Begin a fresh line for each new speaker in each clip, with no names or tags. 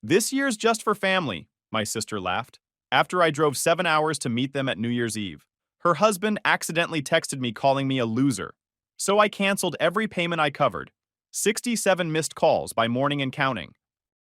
This year's just for family, my sister laughed, after I drove 7 hours to meet them at New Year's Eve. Her husband accidentally texted me calling me a loser, so I canceled every payment I covered. 67 missed calls by morning and counting.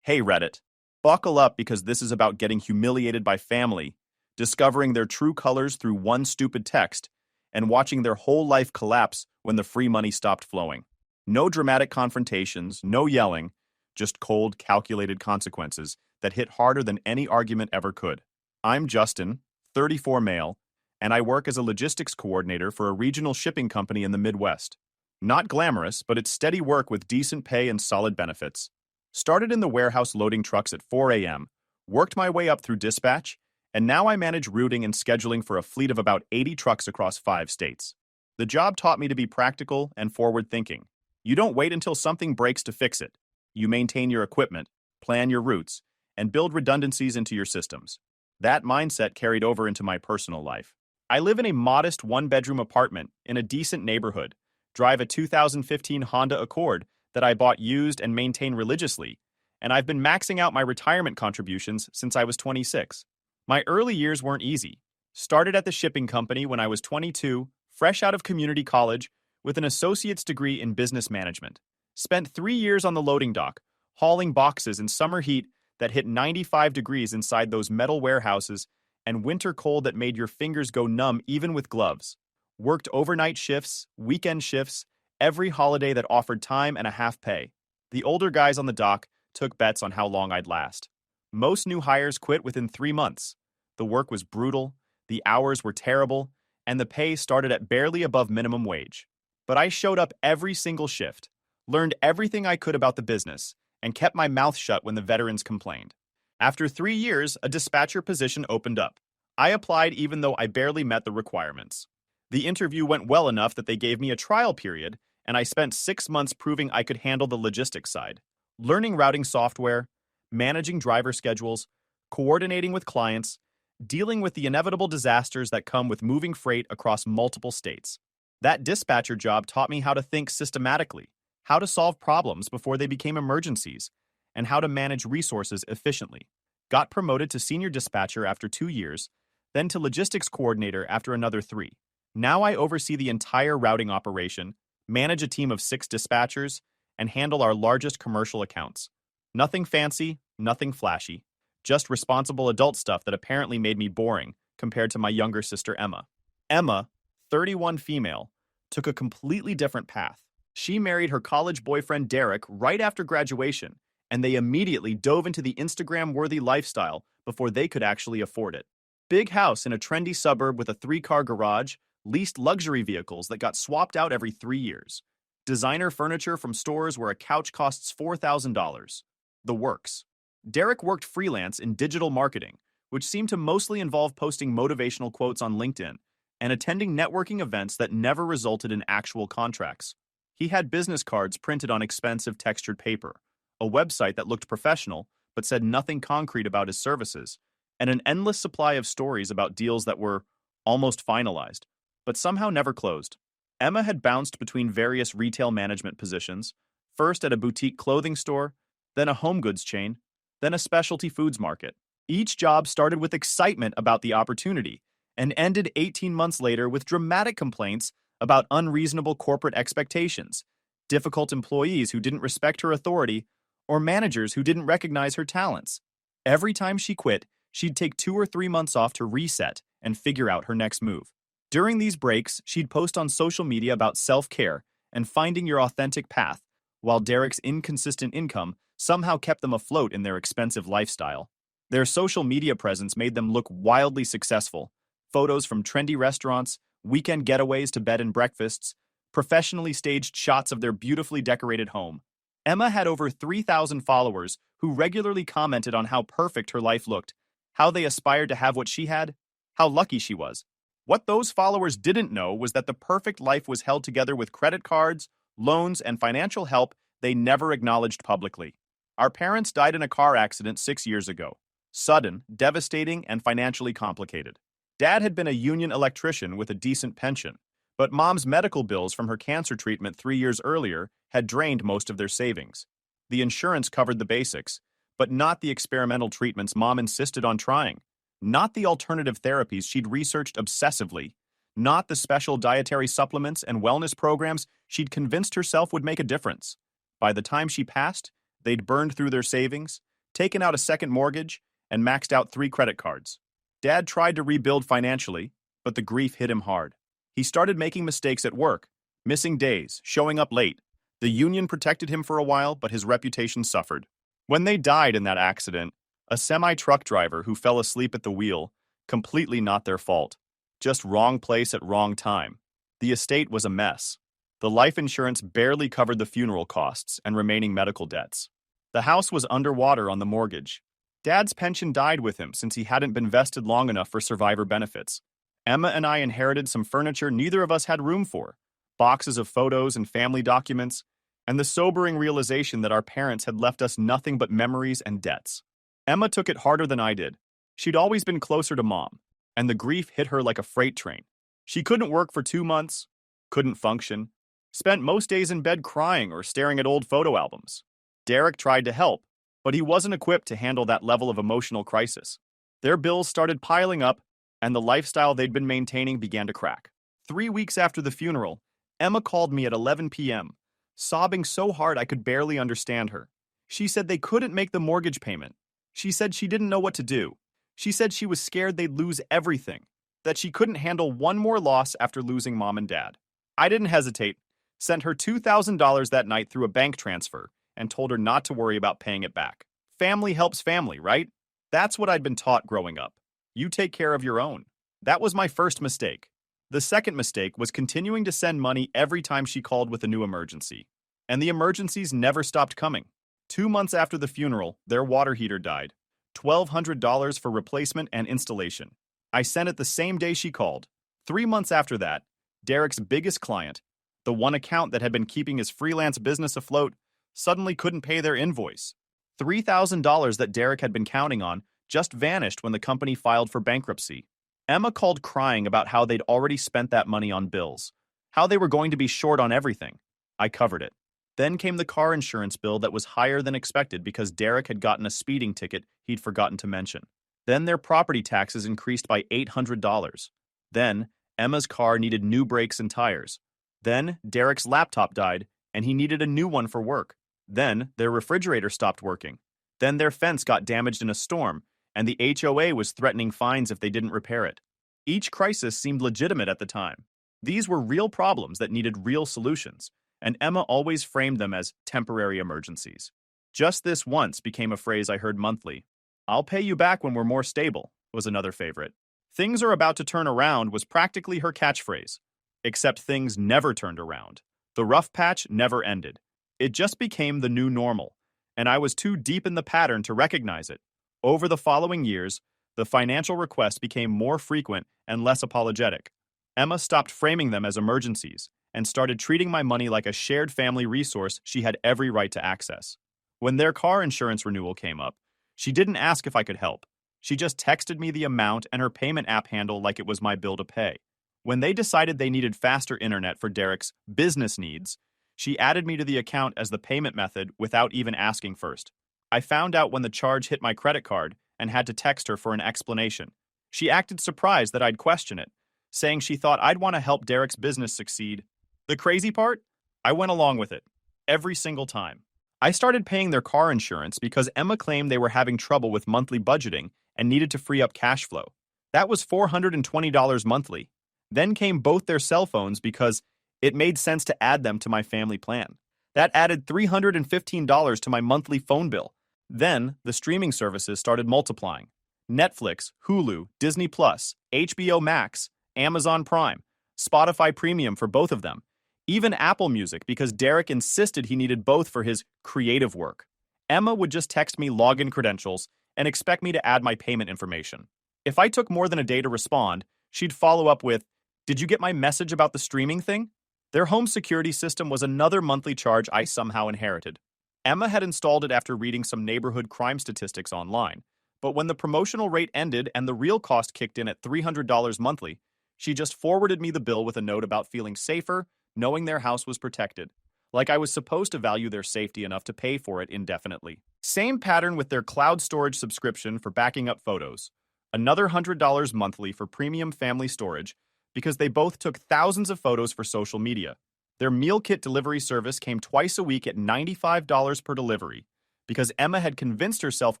Hey Reddit, buckle up because this is about getting humiliated by family, discovering their true colors through one stupid text, and watching their whole life collapse when the free money stopped flowing. No dramatic confrontations, no yelling, just cold, calculated consequences that hit harder than any argument ever could. I'm Justin, 34 male, and I work as a logistics coordinator for a regional shipping company in the Midwest. Not glamorous, but it's steady work with decent pay and solid benefits. Started in the warehouse loading trucks at 4 a.m., worked my way up through dispatch, and now I manage routing and scheduling for a fleet of about 80 trucks across 5 states. The job taught me to be practical and forward-thinking. You don't wait until something breaks to fix it. You maintain your equipment, plan your routes, and build redundancies into your systems. That mindset carried over into my personal life. I live in a modest one-bedroom apartment in a decent neighborhood, drive a 2015 Honda Accord that I bought used and maintain religiously, and I've been maxing out my retirement contributions since I was 26. My early years weren't easy. Started at the shipping company when I was 22, fresh out of community college, with an associate's degree in business management. Spent 3 years on the loading dock, hauling boxes in summer heat that hit 95 degrees inside those metal warehouses and winter cold that made your fingers go numb even with gloves. Worked overnight shifts, weekend shifts, every holiday that offered time and a half pay. The older guys on the dock took bets on how long I'd last. Most new hires quit within 3 months. The work was brutal, the hours were terrible, and the pay started at barely above minimum wage. But I showed up every single shift, learned everything I could about the business, and kept my mouth shut when the veterans complained. After 3 years, a dispatcher position opened up. I applied even though I barely met the requirements. The interview went well enough that they gave me a trial period, and I spent 6 months proving I could handle the logistics side, learning routing software, managing driver schedules, coordinating with clients, dealing with the inevitable disasters that come with moving freight across multiple states. That dispatcher job taught me how to think systematically, how to solve problems before they became emergencies, and how to manage resources efficiently. Got promoted to senior dispatcher after 2 years, then to logistics coordinator after another 3. Now I oversee the entire routing operation, manage a team of 6 dispatchers, and handle our largest commercial accounts. Nothing fancy, nothing flashy, just responsible adult stuff that apparently made me boring compared to my younger sister Emma. Emma, 31 female, took a completely different path. She married her college boyfriend Derek right after graduation, and they immediately dove into the Instagram-worthy lifestyle before they could actually afford it. Big house in a trendy suburb with a 3-car garage, leased luxury vehicles that got swapped out every 3 years. Designer furniture from stores where a couch costs $4,000. The works. Derek worked freelance in digital marketing, which seemed to mostly involve posting motivational quotes on LinkedIn and attending networking events that never resulted in actual contracts. He had business cards printed on expensive textured paper, a website that looked professional but said nothing concrete about his services, and an endless supply of stories about deals that were almost finalized, but somehow never closed. Emma had bounced between various retail management positions, first at a boutique clothing store, then a home goods chain, then a specialty foods market. Each job started with excitement about the opportunity and ended 18 months later with dramatic complaints about unreasonable corporate expectations, difficult employees who didn't respect her authority, or managers who didn't recognize her talents. Every time she quit, she'd take 2 or 3 months off to reset and figure out her next move. During these breaks, she'd post on social media about self-care and finding your authentic path, while Derek's inconsistent income somehow kept them afloat in their expensive lifestyle. Their social media presence made them look wildly successful. Photos from trendy restaurants, weekend getaways to bed and breakfasts, professionally staged shots of their beautifully decorated home. Emma had over 3,000 followers who regularly commented on how perfect her life looked, how they aspired to have what she had, how lucky she was. What those followers didn't know was that the perfect life was held together with credit cards, loans, and financial help they never acknowledged publicly. Our parents died in a car accident 6 years ago. Sudden, devastating, and financially complicated. Dad had been a union electrician with a decent pension, but Mom's medical bills from her cancer treatment 3 years earlier had drained most of their savings. The insurance covered the basics, but not the experimental treatments Mom insisted on trying, not the alternative therapies she'd researched obsessively, not the special dietary supplements and wellness programs she'd convinced herself would make a difference. By the time she passed, they'd burned through their savings, taken out a second mortgage, and maxed out 3 credit cards. Dad tried to rebuild financially, but the grief hit him hard. He started making mistakes at work, missing days, showing up late. The union protected him for a while, but his reputation suffered. When they died in that accident, a semi-truck driver who fell asleep at the wheel, completely not their fault. Just wrong place at wrong time. The estate was a mess. The life insurance barely covered the funeral costs and remaining medical debts. The house was underwater on the mortgage. Dad's pension died with him since he hadn't been vested long enough for survivor benefits. Emma and I inherited some furniture neither of us had room for, boxes of photos and family documents, and the sobering realization that our parents had left us nothing but memories and debts. Emma took it harder than I did. She'd always been closer to Mom, and the grief hit her like a freight train. She couldn't work for 2 months, couldn't function, spent most days in bed crying or staring at old photo albums. Derek tried to help, but he wasn't equipped to handle that level of emotional crisis. Their bills started piling up, and the lifestyle they'd been maintaining began to crack. 3 weeks after the funeral, Emma called me at 11 p.m., sobbing so hard I could barely understand her. She said they couldn't make the mortgage payment. She said she didn't know what to do. She said she was scared they'd lose everything, that she couldn't handle one more loss after losing Mom and Dad. I didn't hesitate, sent her $2,000 that night through a bank transfer, and told her not to worry about paying it back. Family helps family, right? That's what I'd been taught growing up. You take care of your own. That was my first mistake. The second mistake was continuing to send money every time she called with a new emergency. And the emergencies never stopped coming. 2 months after the funeral, their water heater died. $1,200 for replacement and installation. I sent it the same day she called. 3 months after that, Derek's biggest client, the one account that had been keeping his freelance business afloat, suddenly couldn't pay their invoice. $3,000 that Derek had been counting on just vanished when the company filed for bankruptcy. Emma called crying about how they'd already spent that money on bills, how they were going to be short on everything. I covered it. Then came the car insurance bill that was higher than expected because Derek had gotten a speeding ticket he'd forgotten to mention. Then their property taxes increased by $800. Then Emma's car needed new brakes and tires. Then Derek's laptop died, and he needed a new one for work. Then their refrigerator stopped working. Then their fence got damaged in a storm, and the HOA was threatening fines if they didn't repair it. Each crisis seemed legitimate at the time. These were real problems that needed real solutions, and Emma always framed them as temporary emergencies. Just this once became a phrase I heard monthly. I'll pay you back when we're more stable, was another favorite. Things are about to turn around was practically her catchphrase. Except things never turned around. The rough patch never ended. It just became the new normal, and I was too deep in the pattern to recognize it. Over the following years, the financial requests became more frequent and less apologetic. Emma stopped framing them as emergencies and started treating my money like a shared family resource she had every right to access. When their car insurance renewal came up, she didn't ask if I could help. She just texted me the amount and her payment app handle like it was my bill to pay. When they decided they needed faster internet for Derek's business needs, she added me to the account as the payment method without even asking first. I found out when the charge hit my credit card and had to text her for an explanation. She acted surprised that I'd question it, saying she thought I'd want to help Derek's business succeed. The crazy part? I went along with it. Every single time. I started paying their car insurance because Emma claimed they were having trouble with monthly budgeting and needed to free up cash flow. That was $420 monthly. Then came both their cell phones because it made sense to add them to my family plan. That added $315 to my monthly phone bill. Then, the streaming services started multiplying. Netflix, Hulu, Disney+, HBO Max, Amazon Prime, Spotify Premium for both of them. Even Apple Music because Derek insisted he needed both for his creative work. Emma would just text me login credentials and expect me to add my payment information. If I took more than a day to respond, she'd follow up with, "Did you get my message about the streaming thing?" Their home security system was another monthly charge I somehow inherited. Emma had installed it after reading some neighborhood crime statistics online, but when the promotional rate ended and the real cost kicked in at $300 monthly, she just forwarded me the bill with a note about feeling safer, knowing their house was protected. like I was supposed to value their safety enough to pay for it indefinitely. Same pattern with their cloud storage subscription for backing up photos. Another $100 monthly for premium family storage because they both took thousands of photos for social media. Their meal kit delivery service came twice a week at $95 per delivery because Emma had convinced herself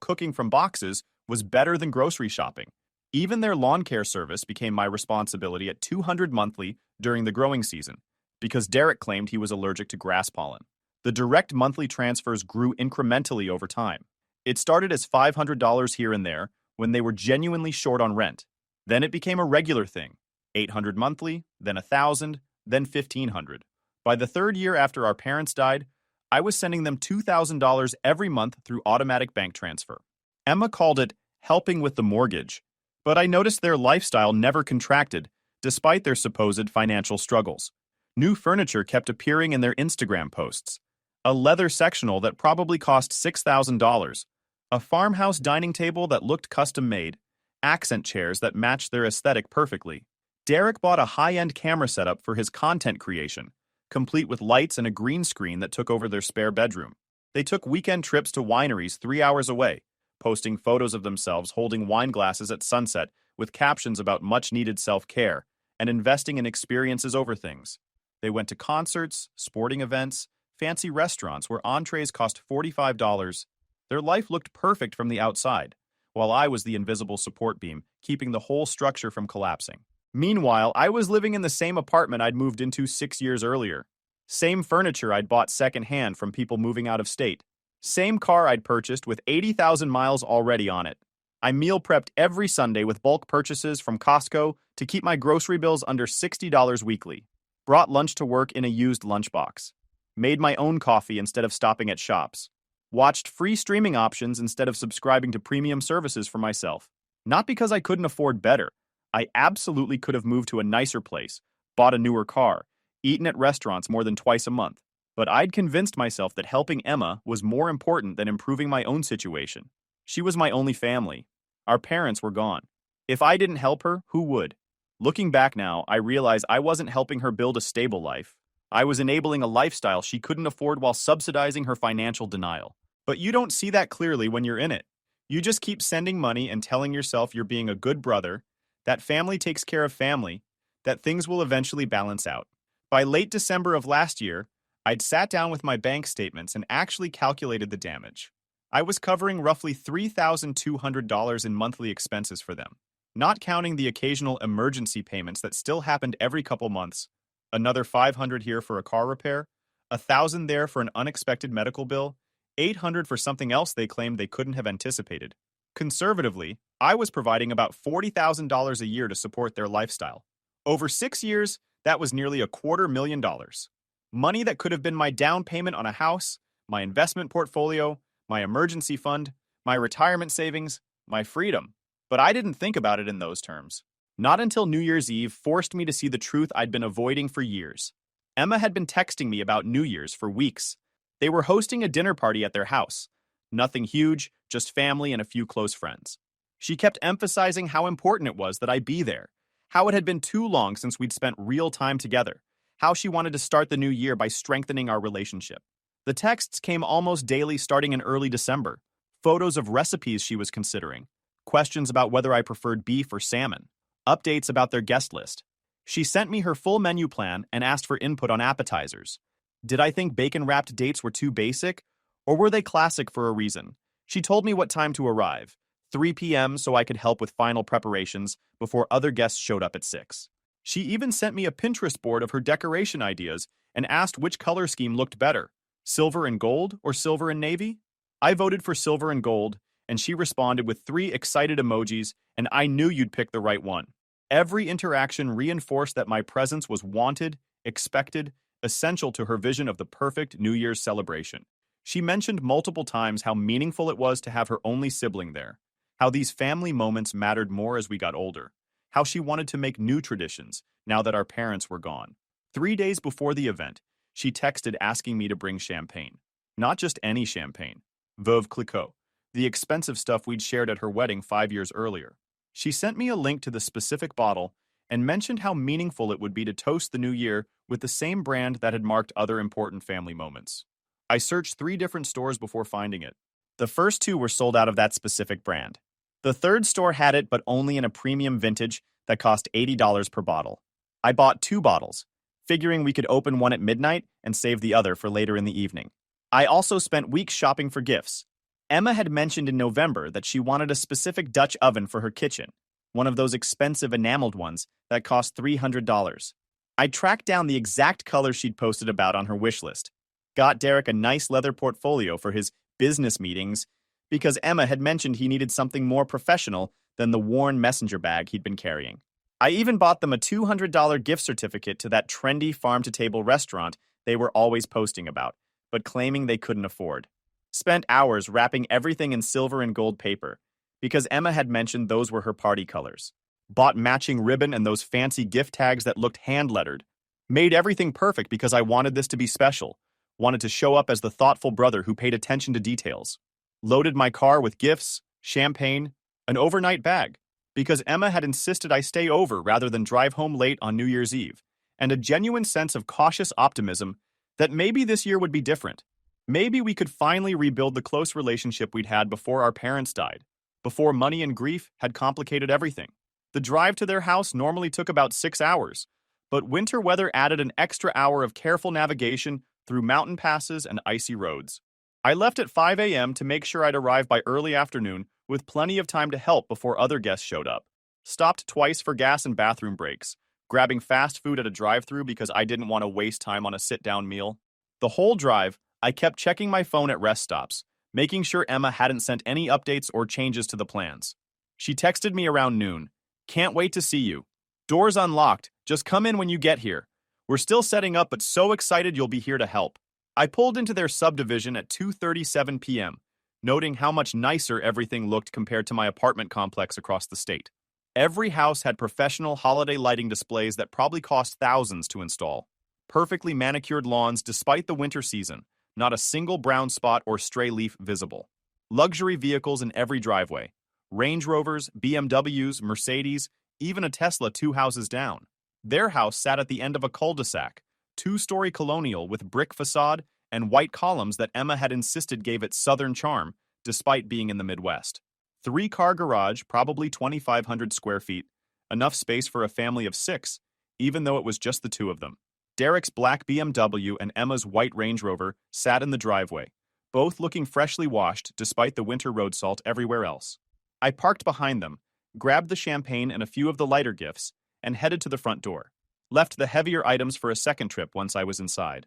cooking from boxes was better than grocery shopping. Even their lawn care service became my responsibility at $200 monthly during the growing season because Derek claimed he was allergic to grass pollen. The direct monthly transfers grew incrementally over time. It started as $500 here and there when they were genuinely short on rent. Then it became a regular thing, $800 monthly, then $1,000, then $1,500. By the third year after our parents died, I was sending them $2,000 every month through automatic bank transfer. Emma called it helping with the mortgage, but I noticed their lifestyle never contracted, despite their supposed financial struggles. New furniture kept appearing in their Instagram posts. A leather sectional that probably cost $6,000, a farmhouse dining table that looked custom-made, accent chairs that matched their aesthetic perfectly. Derek bought a high-end camera setup for his content creation, complete with lights and a green screen that took over their spare bedroom. They took weekend trips to wineries 3 hours away, posting photos of themselves holding wine glasses at sunset with captions about much-needed self-care and investing in experiences over things. They went to concerts, sporting events, fancy restaurants where entrees cost $45. Their life looked perfect from the outside, while I was the invisible support beam, keeping the whole structure from collapsing. Meanwhile, I was living in the same apartment I'd moved into 6 years earlier. Same furniture I'd bought secondhand from people moving out of state. Same car I'd purchased with 80,000 miles already on it. I meal prepped every Sunday with bulk purchases from Costco to keep my grocery bills under $60 weekly. Brought lunch to work in a used lunchbox. Made my own coffee instead of stopping at shops. Watched free streaming options instead of subscribing to premium services for myself. Not because I couldn't afford better. I absolutely could have moved to a nicer place, bought a newer car, eaten at restaurants more than twice a month. But I'd convinced myself that helping Emma was more important than improving my own situation. She was my only family. Our parents were gone. If I didn't help her, who would? Looking back now, I realize I wasn't helping her build a stable life. I was enabling a lifestyle she couldn't afford while subsidizing her financial denial. But you don't see that clearly when you're in it. You just keep sending money and telling yourself you're being a good brother, that family takes care of family, that things will eventually balance out. By late December of last year, I'd sat down with my bank statements and actually calculated the damage. I was covering roughly $3,200 in monthly expenses for them, not counting the occasional emergency payments that still happened every couple months. Another $500 here for a car repair, $1,000 there for an unexpected medical bill, $800 for something else they claimed they couldn't have anticipated. Conservatively, I was providing about $40,000 a year to support their lifestyle. Over 6 years, that was nearly $250,000. Money that could have been my down payment on a house, my investment portfolio, my emergency fund, my retirement savings, my freedom. But I didn't think about it in those terms. Not until New Year's Eve forced me to see the truth I'd been avoiding for years. Emma had been texting me about New Year's for weeks. They were hosting a dinner party at their house. Nothing huge, just family and a few close friends. She kept emphasizing how important it was that I be there, how it had been too long since we'd spent real time together, how she wanted to start the new year by strengthening our relationship. The texts came almost daily starting in early December, photos of recipes she was considering, questions about whether I preferred beef or salmon, updates about their guest list. She sent me her full menu plan and asked for input on appetizers. Did I think bacon-wrapped dates were too basic, or were they classic for a reason? She told me what time to arrive, 3 p.m. so I could help with final preparations before other guests showed up at 6. She even sent me a Pinterest board of her decoration ideas and asked which color scheme looked better, silver and gold or silver and navy? I voted for silver and gold, and she responded with 3 excited emojis, and I knew you'd pick the right one. Every interaction reinforced that my presence was wanted, expected, essential to her vision of the perfect New Year's celebration. She mentioned multiple times how meaningful it was to have her only sibling there, how these family moments mattered more as we got older, how she wanted to make new traditions now that our parents were gone. 3 days before the event, she texted asking me to bring champagne. Not just any champagne, Veuve Clicquot, the expensive stuff we'd shared at her wedding 5 years earlier. She sent me a link to the specific bottle and mentioned how meaningful it would be to toast the new year with the same brand that had marked other important family moments. I searched 3 different stores before finding it. The first 2 were sold out of that specific brand. The third store had it, but only in a premium vintage that cost $80 per bottle. I bought 2 bottles, figuring we could open one at midnight and save the other for later in the evening. I also spent weeks shopping for gifts. Emma had mentioned in November that she wanted a specific Dutch oven for her kitchen, one of those expensive enameled ones that cost $300. I tracked down the exact color she'd posted about on her wish list, got Derek a nice leather portfolio for his business meetings because Emma had mentioned he needed something more professional than the worn messenger bag he'd been carrying. I even bought them a $200 gift certificate to that trendy farm-to-table restaurant they were always posting about, but claiming they couldn't afford. Spent hours wrapping everything in silver and gold paper, because Emma had mentioned those were her party colors. Bought matching ribbon and those fancy gift tags that looked hand-lettered. Made everything perfect because I wanted this to be special. Wanted to show up as the thoughtful brother who paid attention to details. Loaded my car with gifts, champagne, an overnight bag, because Emma had insisted I stay over rather than drive home late on New Year's Eve, and a genuine sense of cautious optimism that maybe this year would be different. Maybe we could finally rebuild the close relationship we'd had before our parents died, before money and grief had complicated everything. The drive to their house normally took about 6 hours, but winter weather added an extra hour of careful navigation through mountain passes and icy roads. I left at 5 a.m. to make sure I'd arrive by early afternoon with plenty of time to help before other guests showed up. Stopped twice for gas and bathroom breaks, grabbing fast food at a drive-thru because I didn't want to waste time on a sit-down meal. The whole drive, I kept checking my phone at rest stops, making sure Emma hadn't sent any updates or changes to the plans. She texted me around noon. "Can't wait to see you. Doors unlocked. Just come in when you get here. We're still setting up, but so excited you'll be here to help." I pulled into their subdivision at 2:37 p.m., noting how much nicer everything looked compared to my apartment complex across the state. Every house had professional holiday lighting displays that probably cost thousands to install. Perfectly manicured lawns despite the winter season, not a single brown spot or stray leaf visible. Luxury vehicles in every driveway. Range Rovers, BMWs, Mercedes, even a Tesla 2 houses down. Their house sat at the end of a cul-de-sac, 2-story colonial with brick facade and white columns that Emma had insisted gave it southern charm, despite being in the Midwest. 3-car garage, probably 2,500 square feet, enough space for a family of 6, even though it was just the 2 of them. Derek's black BMW and Emma's white Range Rover sat in the driveway, both looking freshly washed despite the winter road salt everywhere else. I parked behind them, grabbed the champagne and a few of the lighter gifts, and headed to the front door. Left the heavier items for a second trip once I was inside.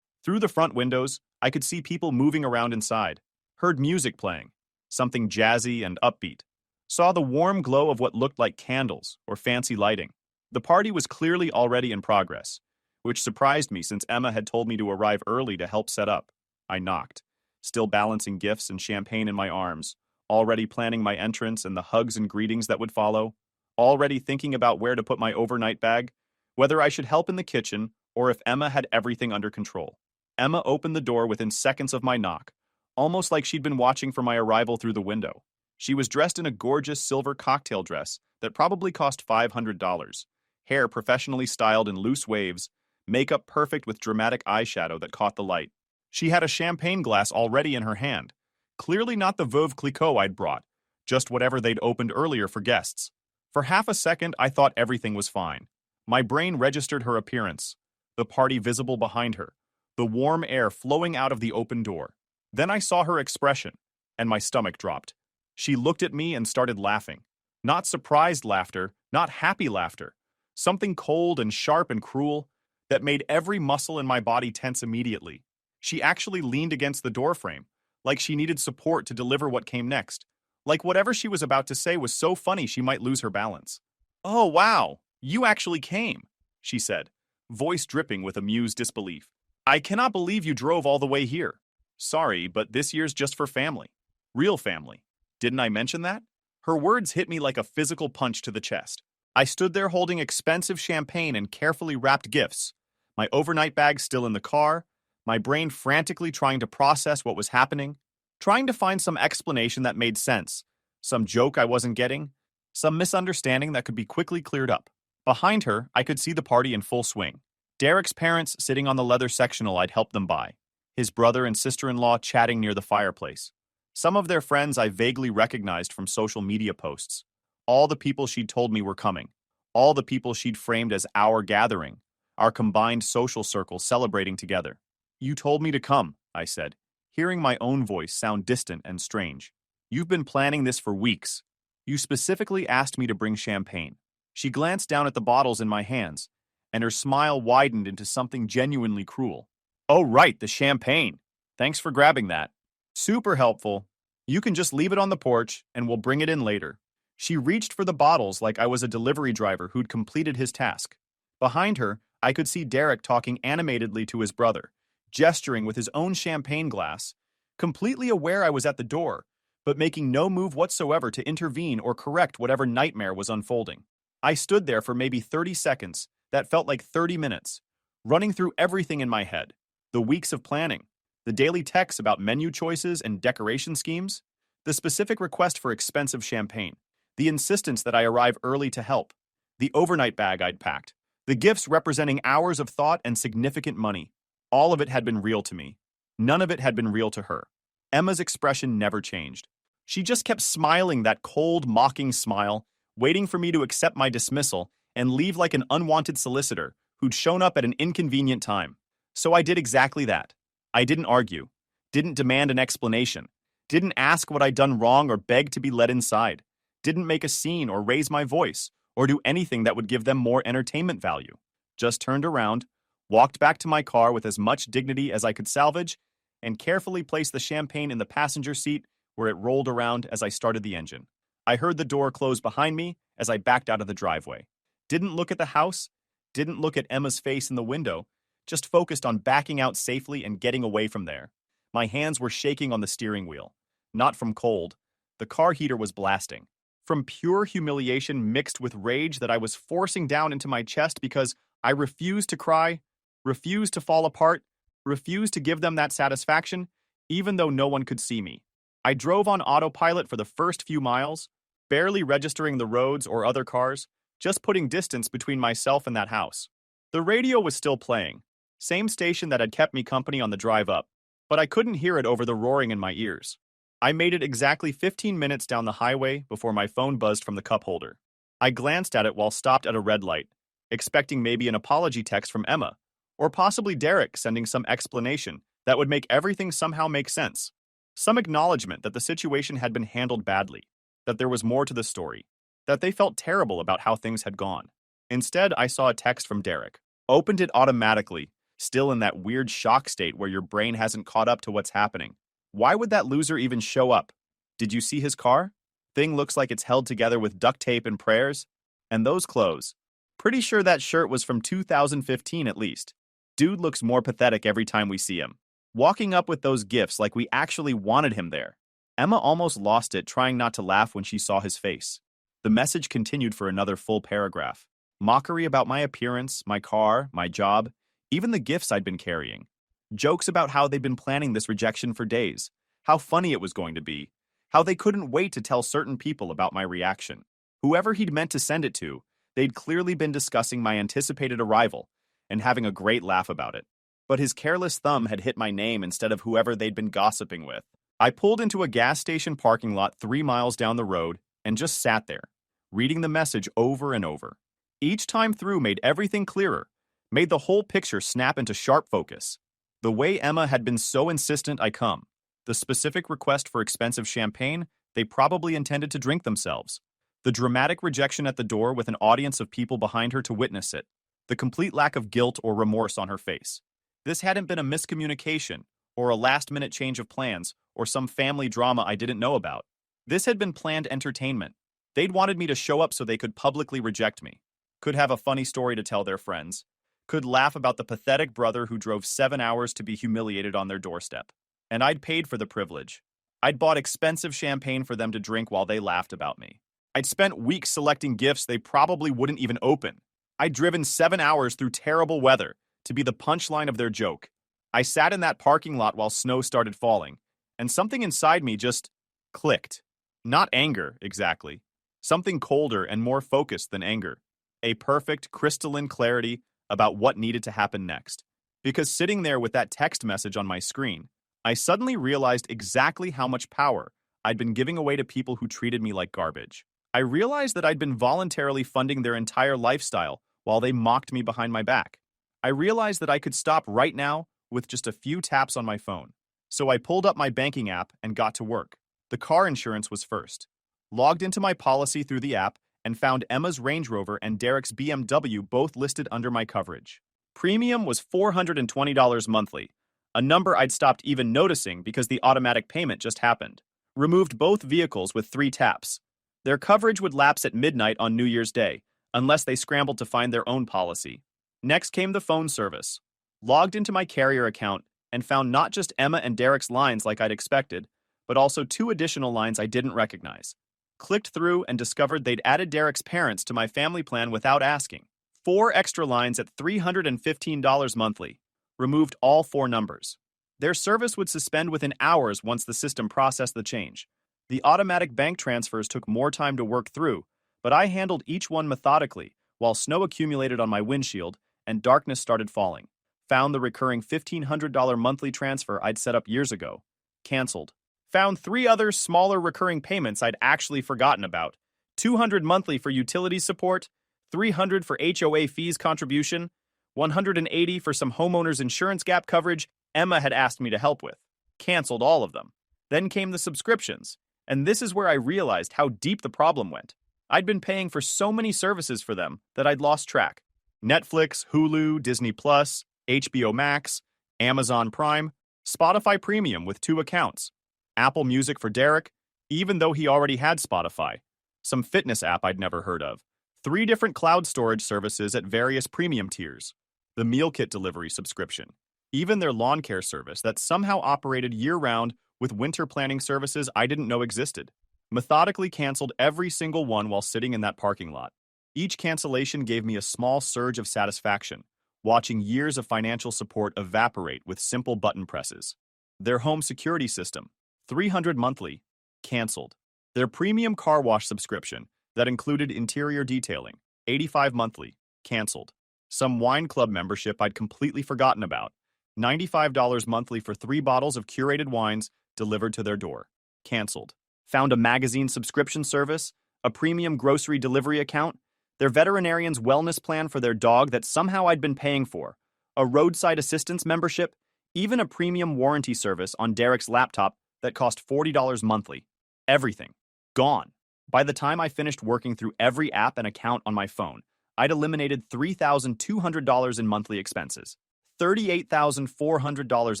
Through the front windows, I could see people moving around inside. Heard music playing, something jazzy and upbeat. Saw the warm glow of what looked like candles or fancy lighting. The party was clearly already in progress, which surprised me since Emma had told me to arrive early to help set up. I knocked, still balancing gifts and champagne in my arms, already planning my entrance and the hugs and greetings that would follow, already thinking about where to put my overnight bag, whether I should help in the kitchen or if Emma had everything under control. Emma opened the door within seconds of my knock, almost like she'd been watching for my arrival through the window. She was dressed in a gorgeous silver cocktail dress that probably cost $500, hair professionally styled in loose waves, makeup perfect with dramatic eyeshadow that caught the light. She had a champagne glass already in her hand, clearly not the Veuve Clicquot I'd brought, just whatever they'd opened earlier for guests. For half a second, I thought everything was fine. My brain registered her appearance, the party visible behind her, the warm air flowing out of the open door. Then I saw her expression, and my stomach dropped. She looked at me and started laughing. Not surprised laughter, not happy laughter. Something cold and sharp and cruel that made every muscle in my body tense immediately. She actually leaned against the doorframe, like she needed support to deliver what came next. Like whatever she was about to say was so funny she might lose her balance. "Oh, wow, you actually came," she said, voice dripping with amused disbelief. "I cannot believe you drove all the way here. Sorry, but this year's just for family. Real family. Didn't I mention that?" Her words hit me like a physical punch to the chest. I stood there holding expensive champagne and carefully wrapped gifts, my overnight bag still in the car, my brain frantically trying to process what was happening, trying to find some explanation that made sense, some joke I wasn't getting, some misunderstanding that could be quickly cleared up. Behind her, I could see the party in full swing. Derek's parents sitting on the leather sectional I'd helped them buy, his brother and sister-in-law chatting near the fireplace. Some of their friends I vaguely recognized from social media posts. All the people she'd told me were coming. All the people she'd framed as our gathering, our combined social circle celebrating together. You told me to come, I said, hearing my own voice sound distant and strange. You've been planning this for weeks. You specifically asked me to bring champagne. She glanced down at the bottles in my hands, and her smile widened into something genuinely cruel. Oh, right, the champagne. Thanks for grabbing that. Super helpful. You can just leave it on the porch, and we'll bring it in later. She reached for the bottles like I was a delivery driver who'd completed his task. Behind her, I could see Derek talking animatedly to his brother, gesturing with his own champagne glass, completely aware I was at the door, but making no move whatsoever to intervene or correct whatever nightmare was unfolding. I stood there for maybe 30 seconds, that felt like 30 minutes, running through everything in my head. The weeks of planning, the daily texts about menu choices and decoration schemes, the specific request for expensive champagne, the insistence that I arrive early to help, the overnight bag I'd packed, the gifts representing hours of thought and significant money. All of it had been real to me. None of it had been real to her. Emma's expression never changed. She just kept smiling that cold, mocking smile, waiting for me to accept my dismissal and leave like an unwanted solicitor who'd shown up at an inconvenient time. So I did exactly that. I didn't argue, didn't demand an explanation, didn't ask what I'd done wrong or beg to be let inside, didn't make a scene or raise my voice or do anything that would give them more entertainment value. Just turned around, walked back to my car with as much dignity as I could salvage, and carefully placed the champagne in the passenger seat where it rolled around as I started the engine. I heard the door close behind me as I backed out of the driveway. Didn't look at the house, didn't look at Emma's face in the window, just focused on backing out safely and getting away from there. My hands were shaking on the steering wheel. Not from cold. The car heater was blasting. From pure humiliation mixed with rage that I was forcing down into my chest because I refused to cry, refused to fall apart, refused to give them that satisfaction, even though no one could see me. I drove on autopilot for the first few miles, barely registering the roads or other cars, just putting distance between myself and that house. The radio was still playing, same station that had kept me company on the drive up, but I couldn't hear it over the roaring in my ears. I made it exactly 15 minutes down the highway before my phone buzzed from the cup holder. I glanced at it while stopped at a red light, expecting maybe an apology text from Emma, or possibly Derek sending some explanation that would make everything somehow make sense. Some acknowledgement that the situation had been handled badly, that there was more to the story, that they felt terrible about how things had gone. Instead, I saw a text from Derek, opened it automatically, still in that weird shock state where your brain hasn't caught up to what's happening. Why would that loser even show up? Did you see his car? Thing looks like it's held together with duct tape and prayers. And those clothes. Pretty sure that shirt was from 2015 at least. Dude looks more pathetic every time we see him. Walking up with those gifts like we actually wanted him there. Emma almost lost it trying not to laugh when she saw his face. The message continued for another full paragraph. Mockery about my appearance, my car, my job, even the gifts I'd been carrying. Jokes about how they'd been planning this rejection for days, how funny it was going to be, how they couldn't wait to tell certain people about my reaction. Whoever he'd meant to send it to, they'd clearly been discussing my anticipated arrival and having a great laugh about it. But his careless thumb had hit my name instead of whoever they'd been gossiping with. I pulled into a gas station parking lot 3 miles down the road and just sat there, reading the message over and over. Each time through made everything clearer, made the whole picture snap into sharp focus. The way Emma had been so insistent I come, the specific request for expensive champagne they probably intended to drink themselves, the dramatic rejection at the door with an audience of people behind her to witness it, the complete lack of guilt or remorse on her face. This hadn't been a miscommunication or a last-minute change of plans or some family drama I didn't know about. This had been planned entertainment. They'd wanted me to show up so they could publicly reject me, could have a funny story to tell their friends, could laugh about the pathetic brother who drove 7 hours to be humiliated on their doorstep. And I'd paid for the privilege. I'd bought expensive champagne for them to drink while they laughed about me. I'd spent weeks selecting gifts they probably wouldn't even open. I'd driven 7 hours through terrible weather to be the punchline of their joke. I sat in that parking lot while snow started falling, and something inside me just clicked. Not anger, exactly. Something colder and more focused than anger. A perfect, crystalline clarity about what needed to happen next. Because sitting there with that text message on my screen, I suddenly realized exactly how much power I'd been giving away to people who treated me like garbage. I realized that I'd been voluntarily funding their entire lifestyle while they mocked me behind my back. I realized that I could stop right now with just a few taps on my phone. So I pulled up my banking app and got to work. The car insurance was first. Logged into my policy through the app and found Emma's Range Rover and Derek's BMW both listed under my coverage. Premium was $420 monthly, a number I'd stopped even noticing because the automatic payment just happened. Removed both vehicles with 3 taps. Their coverage would lapse at midnight on New Year's Day, unless they scrambled to find their own policy. Next came the phone service. Logged into my carrier account and found not just Emma and Derek's lines like I'd expected, but also 2 additional lines I didn't recognize. Clicked through and discovered they'd added Derek's parents to my family plan without asking. 4 extra lines at $315 monthly. Removed all 4 numbers. Their service would suspend within hours once the system processed the change. The automatic bank transfers took more time to work through, but I handled each one methodically while snow accumulated on my windshield and darkness started falling. Found the recurring $1,500 monthly transfer I'd set up years ago. Canceled. Found 3 other smaller recurring payments I'd actually forgotten about. $200 monthly for utilities support, $300 for HOA fees contribution, $180 for some homeowners insurance gap coverage Emma had asked me to help with. Canceled all of them. Then came the subscriptions, and this is where I realized how deep the problem went. I'd been paying for so many services for them that I'd lost track. Netflix, Hulu, Disney+, HBO Max, Amazon Prime, Spotify Premium with 2 accounts, Apple Music for Derek, even though he already had Spotify, some fitness app I'd never heard of, 3 different cloud storage services at various premium tiers, the meal kit delivery subscription, even their lawn care service that somehow operated year-round with winter planning services I didn't know existed. Methodically canceled every single one while sitting in that parking lot. Each cancellation gave me a small surge of satisfaction, watching years of financial support evaporate with simple button presses. Their home security system, $300 monthly, canceled. Their premium car wash subscription that included interior detailing, $85 monthly, canceled. Some wine club membership I'd completely forgotten about, $95 monthly for 3 bottles of curated wines delivered to their door, canceled. Found a magazine subscription service, a premium grocery delivery account, their veterinarian's wellness plan for their dog that somehow I'd been paying for, a roadside assistance membership, even a premium warranty service on Derek's laptop that cost $40 monthly. Everything. Gone. By the time I finished working through every app and account on my phone, I'd eliminated $3,200 in monthly expenses, $38,400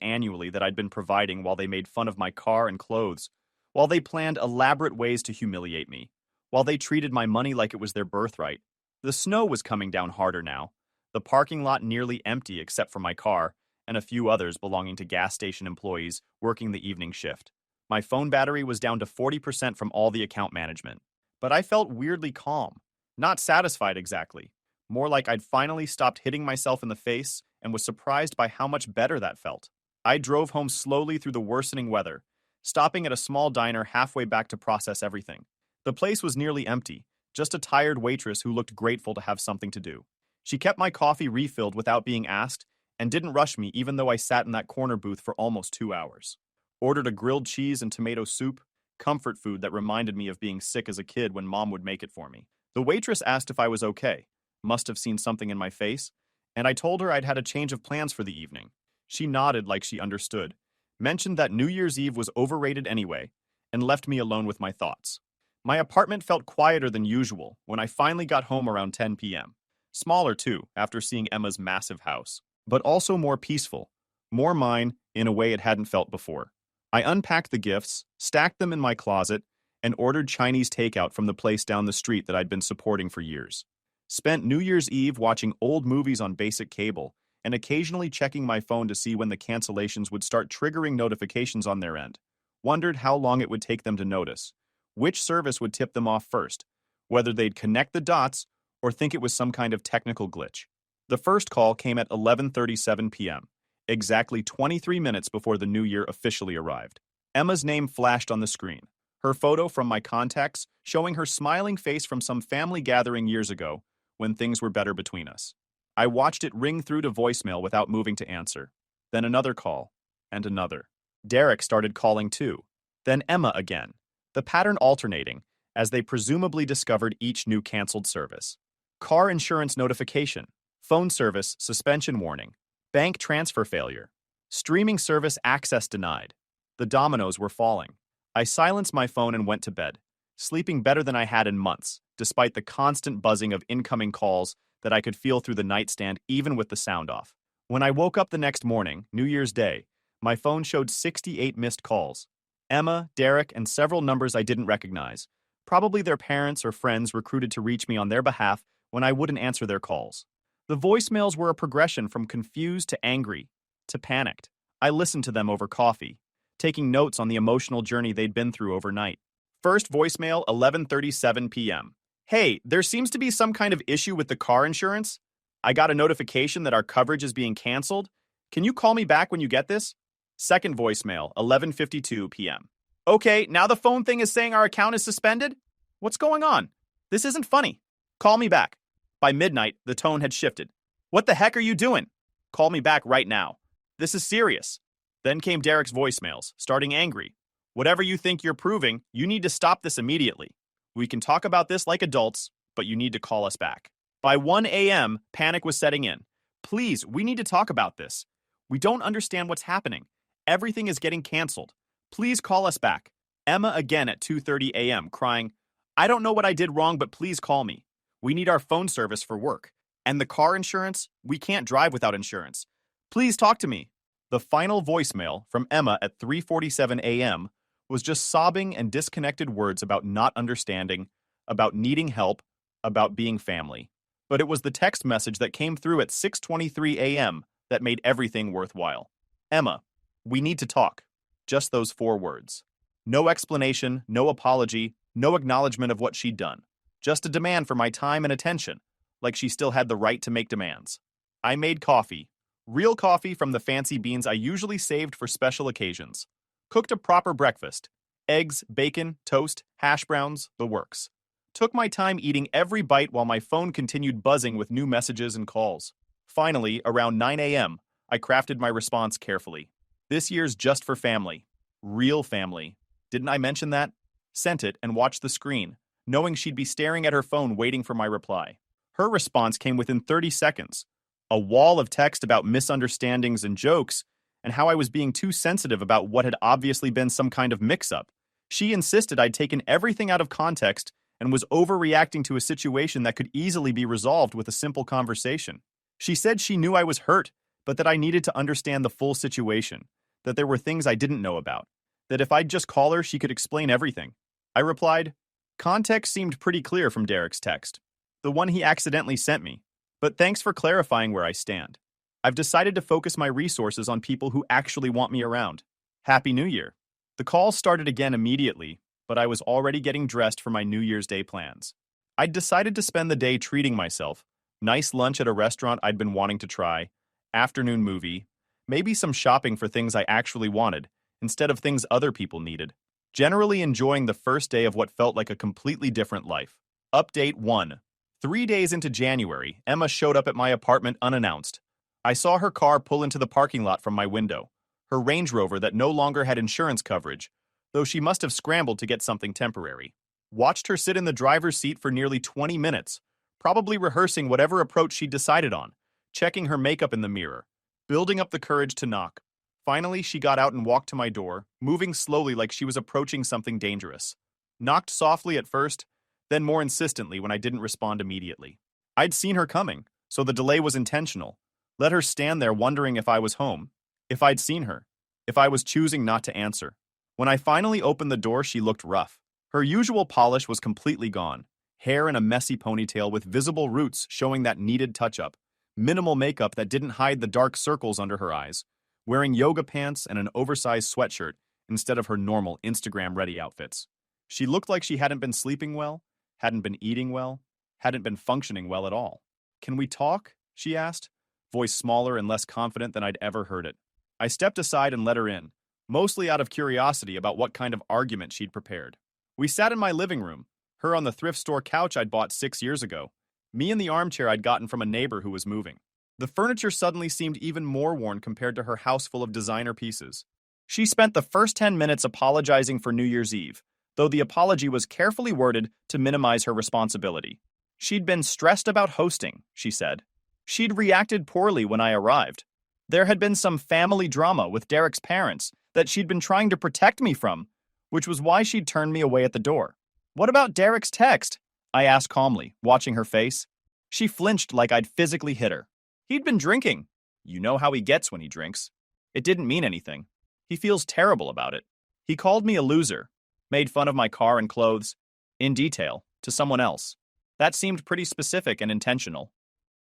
annually that I'd been providing while they made fun of my car and clothes, while they planned elaborate ways to humiliate me, while they treated my money like it was their birthright. The snow was coming down harder now, the parking lot nearly empty except for my car and a few others belonging to gas station employees working the evening shift. My phone battery was down to 40% from all the account management. But I felt weirdly calm, not satisfied exactly, more like I'd finally stopped hitting myself in the face and was surprised by how much better that felt. I drove home slowly through the worsening weather, stopping at a small diner halfway back to process everything. The place was nearly empty, just a tired waitress who looked grateful to have something to do. She kept my coffee refilled without being asked and didn't rush me even though I sat in that corner booth for almost 2 hours. Ordered a grilled cheese and tomato soup, comfort food that reminded me of being sick as a kid when Mom would make it for me. The waitress asked if I was okay, must have seen something in my face, and I told her I'd had a change of plans for the evening. She nodded like she understood, mentioned that New Year's Eve was overrated anyway, and left me alone with my thoughts. My apartment felt quieter than usual when I finally got home around 10 p.m. Smaller too, after seeing Emma's massive house, but also more peaceful, more mine in a way it hadn't felt before. I unpacked the gifts, stacked them in my closet, and ordered Chinese takeout from the place down the street that I'd been supporting for years. Spent New Year's Eve watching old movies on basic cable and occasionally checking my phone to see when the cancellations would start triggering notifications on their end. Wondered how long it would take them to notice, which service would tip them off first, whether they'd connect the dots or think it was some kind of technical glitch. The first call came at 11:37 p.m., exactly 23 minutes before the new year officially arrived. Emma's name flashed on the screen, her photo from my contacts showing her smiling face from some family gathering years ago when things were better between us. I watched it ring through to voicemail without moving to answer. Then another call, and another. Derek started calling too. Then Emma again, the pattern alternating as they presumably discovered each new canceled service. Car insurance notification, phone service suspension warning, bank transfer failure, streaming service access denied. The dominoes were falling. I silenced my phone and went to bed, sleeping better than I had in months, despite the constant buzzing of incoming calls that I could feel through the nightstand even with the sound off. When I woke up the next morning, New Year's Day, my phone showed 68 missed calls. Emma, Derek, and several numbers I didn't recognize. Probably their parents or friends recruited to reach me on their behalf when I wouldn't answer their calls. The voicemails were a progression from confused to angry to panicked. I listened to them over coffee, taking notes on the emotional journey they'd been through overnight. First voicemail, 11:37 p.m. Hey, there seems to be some kind of issue with the car insurance. I got a notification that our coverage is being canceled. Can you call me back when you get this? Second voicemail, 11:52 p.m. Okay, now the phone thing is saying our account is suspended? What's going on? This isn't funny. Call me back. By midnight, the tone had shifted. What the heck are you doing? Call me back right now. This is serious. Then came Derek's voicemails, starting angry. Whatever you think you're proving, you need to stop this immediately. We can talk about this like adults, but you need to call us back. By 1 a.m., panic was setting in. Please, we need to talk about this. We don't understand what's happening. Everything is getting canceled. Please call us back. Emma again at 2:30 a.m., crying, I don't know what I did wrong, but please call me. We need our phone service for work. And the car insurance? We can't drive without insurance. Please talk to me. The final voicemail from Emma at 3:47 a.m. was just sobbing and disconnected words about not understanding, about needing help, about being family. But it was the text message that came through at 6:23 a.m. that made everything worthwhile. Emma, we need to talk. Just those 4 words. No explanation, no apology, no acknowledgement of what she'd done. Just a demand for my time and attention, like she still had the right to make demands. I made coffee. Real coffee from the fancy beans I usually saved for special occasions. Cooked a proper breakfast. Eggs, bacon, toast, hash browns, the works. Took my time eating every bite while my phone continued buzzing with new messages and calls. Finally, around 9 a.m., I crafted my response carefully. This year's just for family. Real family. Didn't I mention that? Sent it and watched the screen, knowing she'd be staring at her phone waiting for my reply. Her response came within 30 seconds. A wall of text about misunderstandings and jokes, and how I was being too sensitive about what had obviously been some kind of mix-up. She insisted I'd taken everything out of context and was overreacting to a situation that could easily be resolved with a simple conversation. She said she knew I was hurt, but that I needed to understand the full situation, that there were things I didn't know about, that if I'd just call her, she could explain everything. I replied, context seemed pretty clear from Derek's text, the one he accidentally sent me, but thanks for clarifying where I stand. I've decided to focus my resources on people who actually want me around. Happy New Year. The call started again immediately, but I was already getting dressed for my New Year's Day plans. I'd decided to spend the day treating myself. Nice lunch at a restaurant I'd been wanting to try, afternoon movie, maybe some shopping for things I actually wanted, instead of things other people needed. Generally enjoying the first day of what felt like a completely different life. Update 1. 3 days into January, Emma showed up at my apartment unannounced. I saw her car pull into the parking lot from my window, her Range Rover that no longer had insurance coverage, though she must have scrambled to get something temporary. Watched her sit in the driver's seat for nearly 20 minutes, probably rehearsing whatever approach she'd decided on, checking her makeup in the mirror, building up the courage to knock. Finally, she got out and walked to my door, moving slowly like she was approaching something dangerous. Knocked softly at first, then more insistently when I didn't respond immediately. I'd seen her coming, so the delay was intentional. Let her stand there wondering if I was home, if I'd seen her, if I was choosing not to answer. When I finally opened the door, she looked rough. Her usual polish was completely gone, hair in a messy ponytail with visible roots showing that needed touch-up, minimal makeup that didn't hide the dark circles under her eyes, wearing yoga pants and an oversized sweatshirt instead of her normal Instagram-ready outfits. She looked like she hadn't been sleeping well, hadn't been eating well, hadn't been functioning well at all. Can we talk? She asked, voice smaller and less confident than I'd ever heard it. I stepped aside and let her in, mostly out of curiosity about what kind of argument she'd prepared. We sat in my living room, her on the thrift store couch I'd bought 6 years ago, me in the armchair I'd gotten from a neighbor who was moving. The furniture suddenly seemed even more worn compared to her house full of designer pieces. She spent the first 10 minutes apologizing for New Year's Eve, though the apology was carefully worded to minimize her responsibility. She'd been stressed about hosting, she said. She'd reacted poorly when I arrived. There had been some family drama with Derek's parents that she'd been trying to protect me from, which was why she'd turned me away at the door. What about Derek's text? I asked calmly, watching her face. She flinched like I'd physically hit her. He'd been drinking. You know how he gets when he drinks. It didn't mean anything. He feels terrible about it. He called me a loser, made fun of my car and clothes, in detail, to someone else. That seemed pretty specific and intentional.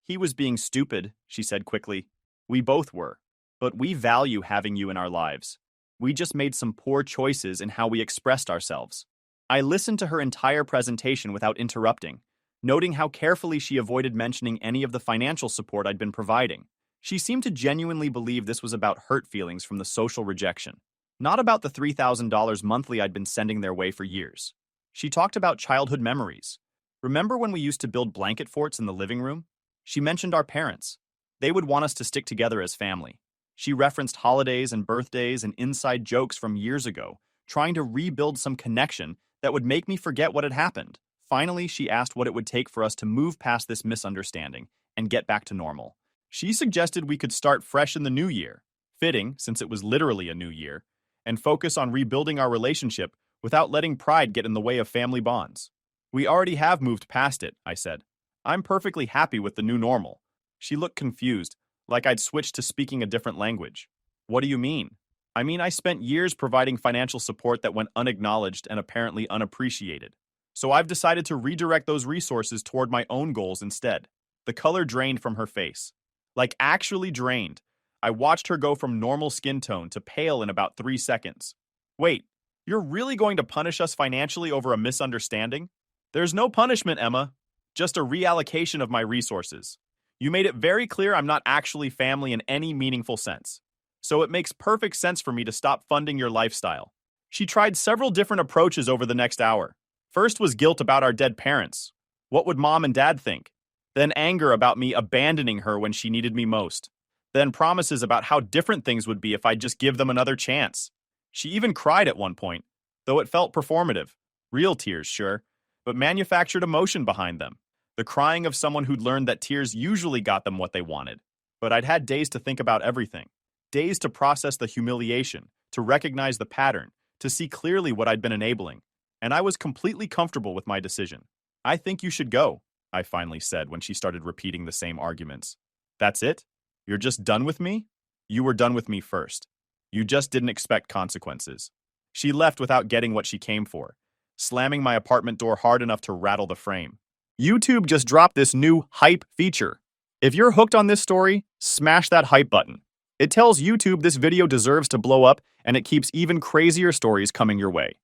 He was being stupid, she said quickly. We both were. But we value having you in our lives. We just made some poor choices in how we expressed ourselves. I listened to her entire presentation without interrupting, noting how carefully she avoided mentioning any of the financial support I'd been providing. She seemed to genuinely believe this was about hurt feelings from the social rejection, not about the $3,000 monthly I'd been sending their way for years. She talked about childhood memories. Remember when we used to build blanket forts in the living room? She mentioned our parents. They would want us to stick together as family. She referenced holidays and birthdays and inside jokes from years ago, trying to rebuild some connection that would make me forget what had happened. Finally, she asked what it would take for us to move past this misunderstanding and get back to normal. She suggested we could start fresh in the new year, fitting since it was literally a new year, and focus on rebuilding our relationship without letting pride get in the way of family bonds. We already have moved past it, I said. I'm perfectly happy with the new normal. She looked confused, like I'd switched to speaking a different language. What do you mean? I mean, I spent years providing financial support that went unacknowledged and apparently unappreciated. So I've decided to redirect those resources toward my own goals instead. The color drained from her face. Like actually drained. I watched her go from normal skin tone to pale in about 3 seconds. Wait, you're really going to punish us financially over a misunderstanding? There's no punishment, Emma. Just a reallocation of my resources. You made it very clear I'm not actually family in any meaningful sense. So it makes perfect sense for me to stop funding your lifestyle. She tried several different approaches over the next hour. First was guilt about our dead parents. What would mom and dad think? Then anger about me abandoning her when she needed me most. Then promises about how different things would be if I'd just give them another chance. She even cried at one point, though it felt performative. Real tears, sure, but manufactured emotion behind them. The crying of someone who'd learned that tears usually got them what they wanted. But I'd had days to think about everything. Days to process the humiliation, to recognize the pattern, to see clearly what I'd been enabling. And I was completely comfortable with my decision. I think you should go, I finally said when she started repeating the same arguments. That's it? You're just done with me? You were done with me first. You just didn't expect consequences. She left without getting what she came for, slamming my apartment door hard enough to rattle the frame. YouTube just dropped this new hype feature. If you're hooked on this story, smash that hype button. It tells YouTube this video deserves to blow up, and it keeps even crazier stories coming your way.